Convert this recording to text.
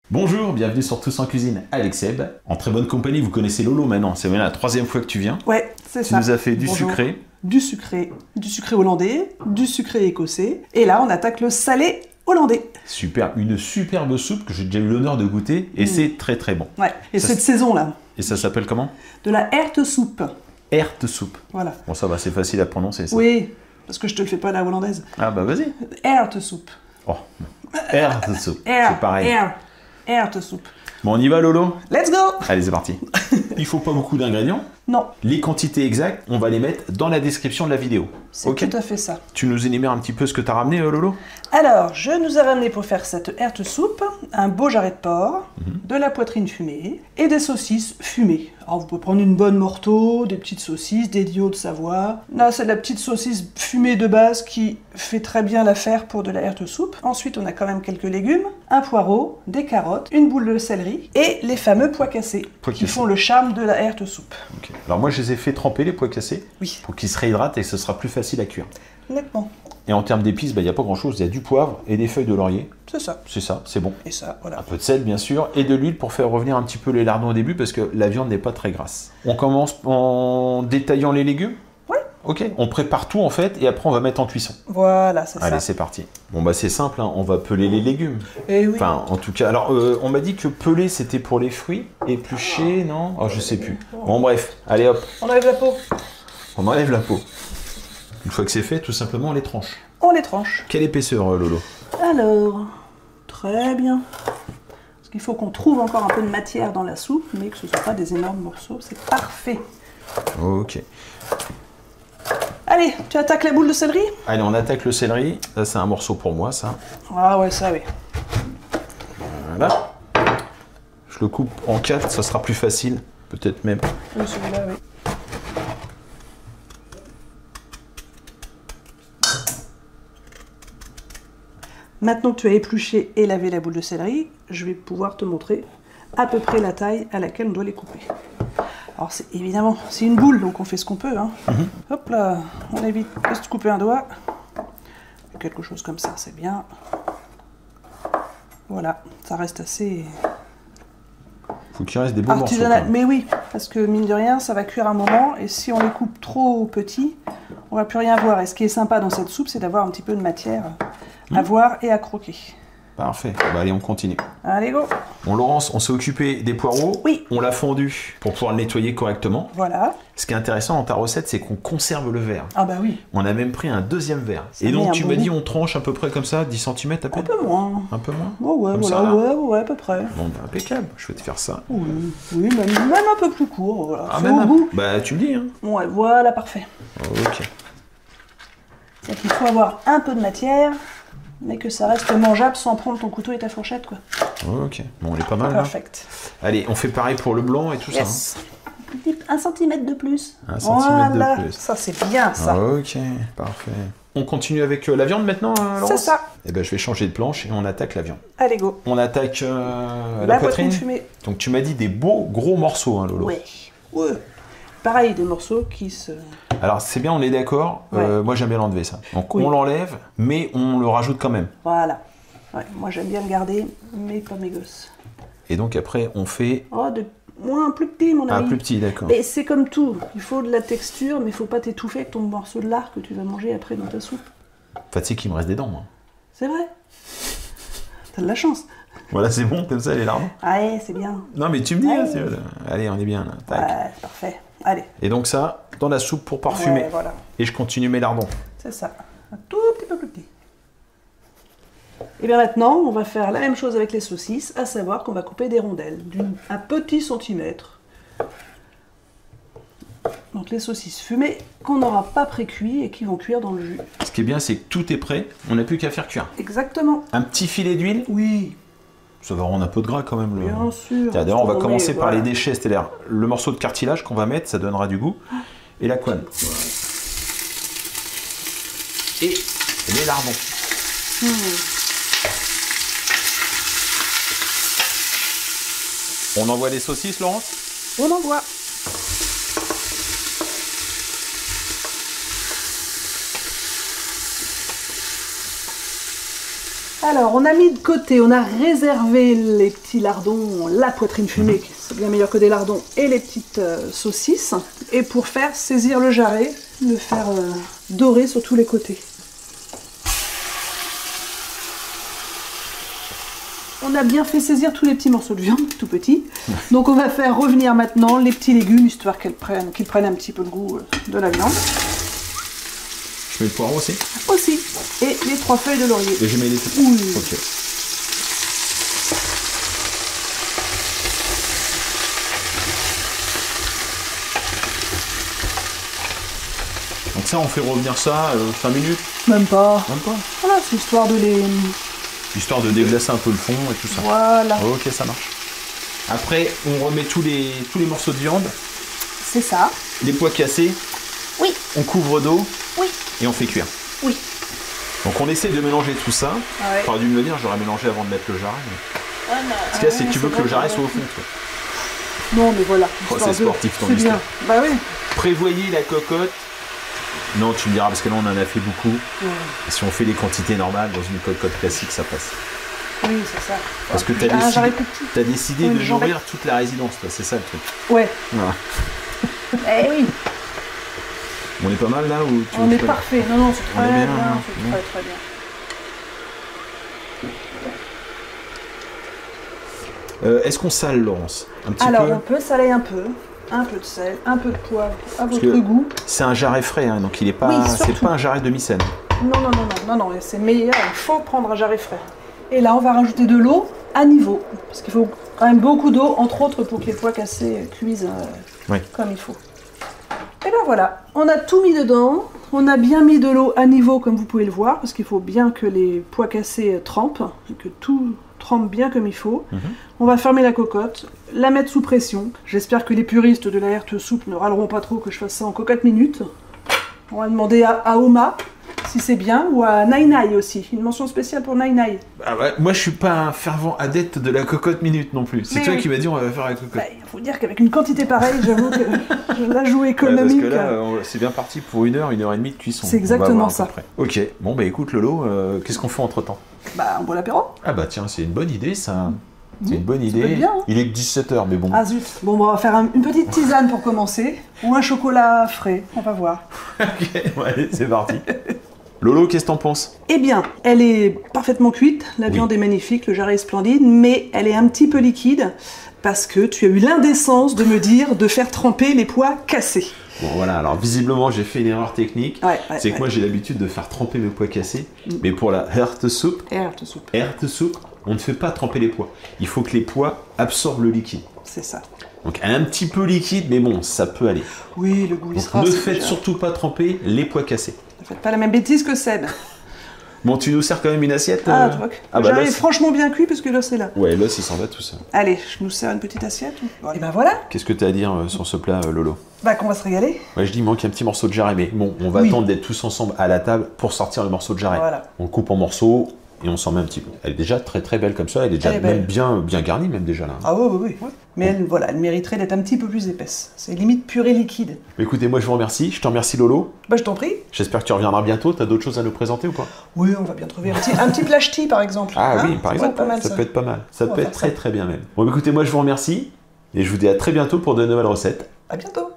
Bonjour, bienvenue sur Tous en Cuisine avec Seb. En très bonne compagnie, vous connaissez Lolo maintenant, c'est maintenant la troisième fois que tu viens. Ouais, c'est ça. Tu nous as fait du Bonjour. sucré. Du sucré hollandais, du sucré écossais. Et là, on attaque le salé hollandais. Super, une superbe soupe que j'ai déjà eu l'honneur de goûter et c'est très très bon. Ouais, et Ça, cette saison-là, Et ça s'appelle comment? de la hertesoupe. Hertesoupe. Voilà. Bon ça va, c'est facile à prononcer ça. Oui, parce que je te le fais pas à la hollandaise. Ah bah vas-y. Hertesoupe. Oh, hertesoupe, c'est pareil. Hertesoupe. Bon on y va Lolo? Let's go! Allez c'est parti. Il faut pas beaucoup d'ingrédients. Non, Les quantités exactes, on va les mettre dans la description de la vidéo. c'est Ok. tout à fait ça. Tu nous énumères un petit peu ce que tu as ramené Lolo? Alors, je nous ai ramené pour faire cette hertesoupe un beau jarret de porc, de la poitrine fumée et des saucisses fumées. Alors, vous pouvez prendre une bonne morteau, des petites saucisses, des dios de Savoie. Là, c'est la petite saucisse fumée de base qui fait très bien l'affaire pour de la hertesoupe. Ensuite, on a quand même quelques légumes, un poireau, des carottes, une boule de céleri et les fameux pois cassés Pois qui cassés. font le charme de la hertesoupe. Ok. Alors moi je les ai fait tremper les pois cassés Oui, pour qu'ils se réhydratent et que ce sera plus facile à cuire. nettement. Et en termes d'épices, il n'y a pas grand chose, il y a du poivre et des feuilles de laurier. C'est ça. C'est ça, c'est bon. Et ça, voilà. Un peu de sel bien sûr, et de l'huile pour faire revenir un petit peu les lardons au début parce que la viande n'est pas très grasse. On commence en détaillant les légumes? Ouais. Ok, on prépare tout en fait et après on va mettre en cuisson. Voilà, c'est Allez, ça. c'est parti. Bon bah c'est simple, hein, on va peler les légumes. Et oui. Enfin, en tout cas, alors on m'a dit que peler c'était pour les fruits, éplucher, non? Oh, je sais plus. Bon bref, allez hop, On enlève la peau. on enlève la peau. Une fois que c'est fait, tout simplement on les tranche. On les tranche. Quelle épaisseur Lolo? Alors, très bien. Parce qu'il faut qu'on trouve encore un peu de matière dans la soupe, mais que ce ne soit pas des énormes morceaux. C'est parfait. Ok. Allez, tu attaques la boule de céleri? Allez, on attaque le céleri. Ça, c'est un morceau pour moi, ça. Ah ouais, ça oui. Voilà. Je le coupe en 4, ça sera plus facile. Peut-être même. Oui, celui-là, oui. Maintenant que tu as épluché et lavé la boule de céleri, je vais pouvoir te montrer à peu près la taille à laquelle on doit les couper. Alors c'est évidemment, c'est une boule, donc on fait ce qu'on peut. Hein. Hop là, on évite de se couper un doigt. Quelque chose comme ça, c'est bien. Voilà, ça reste assez Faut qu'il reste des beaux morceaux. artisanal. quand même. Mais oui, parce que mine de rien, ça va cuire un moment, et si on les coupe trop petits, on va plus rien voir. Et ce qui est sympa dans cette soupe, c'est d'avoir un petit peu de matière à voir et à croquer. Parfait. Bah, allez, on continue. Allez, go! Bon, Laurence, on s'est occupé des poireaux. Oui. On l'a fondu pour pouvoir le nettoyer correctement. Voilà. Ce qui est intéressant dans ta recette, c'est qu'on conserve le verre. Ah bah oui, On a même pris un deuxième verre. Ça Et met donc, un tu bon m'as dit, goût. on tranche à peu près comme ça, 10 cm à un peine? peu moins. Un peu moins? Oh ouais, Comme voilà, ça, là ouais, à peu près. Bon, bah, impeccable. Je vais te faire ça. Oui, oui, même un peu plus court, voilà. Ah, C'est même au un- goût. Bah, tu me dis, hein. Ouais, voilà, parfait. Ok. C'est qu'il faut avoir un peu de matière, mais que ça reste mangeable sans prendre ton couteau et ta fourchette, quoi. Ok. Bon, on est pas mal, là. Perfect. Allez, on fait pareil pour le blanc et tout Yes. Un centimètre de plus. Un centimètre de Voilà. plus. Ça, c'est bien, ça. ça. Ok, parfait. On continue avec la viande maintenant, Laurence? C'est ça. Eh ben, je vais changer de planche et on attaque la viande. Allez, go. On attaque La poitrine fumée. Donc tu m'as dit des beaux gros morceaux, hein, Lolo. Ouais. Ouais. Pareil, des morceaux qui se... Alors c'est bien, on est d'accord. Ouais. Moi j'aime bien l'enlever ça. Donc Oui. on l'enlève, mais on le rajoute quand même. Voilà. Ouais, moi, j'aime bien le garder, mais pas mes gosses. Et donc après on fait Oh, moins plus petit, mon un ami. plus petit, d'accord. Mais c'est comme tout. Il faut de la texture, mais il faut pas t'étouffer avec ton morceau de lard que tu vas manger après dans ta soupe. Enfin tu sais qu'il me reste des dents, moi. C'est vrai. T'as de la chance. Voilà, c'est bon comme ça les lardons. Ah ouais, c'est bien. Non mais tu me dis, Ouais. hein, allez, on est bien là. Tac. Ouais, parfait. Allez. Et donc ça, dans la soupe pour parfumer. Ouais, voilà. Et je continue mes lardons. C'est ça. Un tout petit peu plus petit. Et bien maintenant, on va faire la même chose avec les saucisses, à savoir qu'on va couper des rondelles d'un petit centimètre. Donc les saucisses fumées qu'on n'aura pas pré-cuit et qui vont cuire dans le jus. Ce qui est bien, c'est que tout est prêt. On n'a plus qu'à faire cuire. Exactement. Un petit filet d'huile. Oui, Ça va rendre un peu de gras quand même. bien sûr. Tiens, d'ailleurs, on va Mais commencer par voilà. les déchets, c'est-à-dire le morceau de cartilage qu'on va mettre, ça donnera du goût, et la couenne. Et les lardons. On envoie les saucisses, Laurence? On envoie. Alors, on a mis de côté, on a réservé les petits lardons, la poitrine fumée, c'est bien meilleur que des lardons, et les petites saucisses. Et pour faire saisir le jarret, le faire dorer sur tous les côtés. On a bien fait saisir tous les petits morceaux de viande, tout petits. Donc on va faire revenir maintenant les petits légumes, histoire qu'ils prennent un petit peu le goût de la viande. Je mets le poireau aussi? Aussi. Et les 3 feuilles de laurier. Et je mets les tout. Oui. Ok. Donc ça, on fait revenir ça 5 minutes? Même pas. Même pas? Voilà, c'est histoire de les... Histoire de déglacer un peu le fond et tout ça. Voilà. Ok, ça marche. Après, on remet tous les morceaux de viande. C'est ça. Les pois cassés. Oui. On couvre d'eau. Oui. Et on fait cuire. Oui. Donc on essaie de mélanger tout ça. Ouais. T'aurais dû me le dire, j'aurais mélangé avant de mettre le jarret. Mais... Parce que là, c'est que tu veux que le jarret soit au fond. Toi. Non, mais voilà. Oh, c'est sportif ton C'est histoire. bien. Bah oui. Prévoyez la cocotte. Non, tu me diras, parce que là, on en a fait beaucoup. Ouais. Et si on fait les quantités normales, dans une cocotte classique, ça passe. Oui, c'est ça. Parce que t'as décidé de nourrir toute la résidence, toi. C'est ça le truc. Ouais. Voilà. Eh oui. On est pas mal là ou tu On veux est pas- parfait. Non, non, c'est très est bien, bien. hein. C'est très très bien. Est-ce qu'on sale, Laurence? Un petit Alors, peu. on peut saler un peu. Un peu de sel, un peu de poivre, à votre que- goût. C'est un jarret frais, hein, donc il est pas. Oui, c'est surtout. pas un jarret demi-scène. Non, non, non, non, non, non, c'est meilleur. Il faut prendre un jarret frais. Et là, on va rajouter de l'eau à niveau. Parce qu'il faut quand même beaucoup d'eau, entre autres pour que les pois cassés cuisent Oui. comme il faut. Et ben voilà, on a tout mis dedans. On a bien mis de l'eau à niveau, comme vous pouvez le voir, parce qu'il faut bien que les pois cassés trempent, et que tout trempe bien comme il faut. On va fermer la cocotte, la mettre sous pression. J'espère que les puristes de la Herte Soup ne râleront pas trop que je fasse ça en cocotte minute. On va demander à Oma si c'est bien, ou à Nainai aussi. Une mention spéciale pour Nainai. Ah ouais, moi je suis pas un fervent adepte de la cocotte minute non plus. C'est Mais toi oui. qui m'as dit on va faire la cocotte. Bah, il faut dire qu'avec une quantité pareille, j'avoue que je la joue Ouais, économique. parce que là, c'est bien parti pour 1 heure, 1 heure et demie de cuisson. C'est On va exactement voir à ça. peu près. Ok, bon bah écoute Lolo, qu'est-ce qu'on fait entre temps? Bah, on boit l'apéro. Ah bah tiens, c'est une bonne idée ça. C'est une bonne peut idée. être bien, hein. Il est que 17h, mais bon. Ah zut. Bon, on va faire une petite tisane pour commencer. Ou un chocolat frais, on va voir. Ok, bon, allez, c'est parti. Lolo, qu'est-ce que t'en penses? Eh bien, elle est parfaitement cuite, la Oui. viande est magnifique, le jarret est splendide, mais elle est un petit peu liquide parce que tu as eu l'indécence de me dire de faire tremper les pois cassés. Bon voilà, alors visiblement j'ai fait une erreur technique. Ouais, C'est que moi j'ai l'habitude de faire tremper mes pois cassés, mais pour la Herte Soup, on ne fait pas tremper les pois. Il faut que les pois absorbent le liquide. C'est ça. Donc elle est un petit peu liquide, mais bon, ça peut aller. Oui, le goût il Donc sera. ne c'est faites déjà- surtout pas tremper les pois cassés. Ne faites pas la même bêtise que Seb. Bon, tu nous sers quand même une assiette Ah, tu vois que Ah le bah jarret là, est franchement bien cuit parce que là c'est là. ouais, là, il s'en va tout ça. Allez, je nous sers une petite assiette. Et ben voilà, Qu'est-ce que tu as à dire sur ce plat, Lolo? bah qu'on va se régaler. Ouais, je dis, il manque un petit morceau de jarret, mais bon, on va Oui. attendre d'être tous ensemble à la table pour sortir le morceau de jarret. Voilà. On le coupe en morceaux et on s'en met un petit peu. Elle est déjà très très belle comme ça, elle est déjà Elle est belle. même bien garnie, même déjà là. Ah oui, oui, oui. Mais elle, voilà, elle mériterait d'être un petit peu plus épaisse. C'est limite purée liquide. Écoutez, moi je vous remercie, je te remercie Lolo. Bah je t'en prie. J'espère que tu reviendras bientôt, t'as d'autres choses à nous présenter ou pas? Oui, on va bien trouver un petit flash tea par exemple. Ah Hein, oui, par ça exemple, pourrait être pas mal, ça peut être pas mal. Ça On va peut faire être très ça. très bien même. Bon, écoutez, moi je vous remercie et je vous dis à très bientôt pour de nouvelles recettes. À bientôt.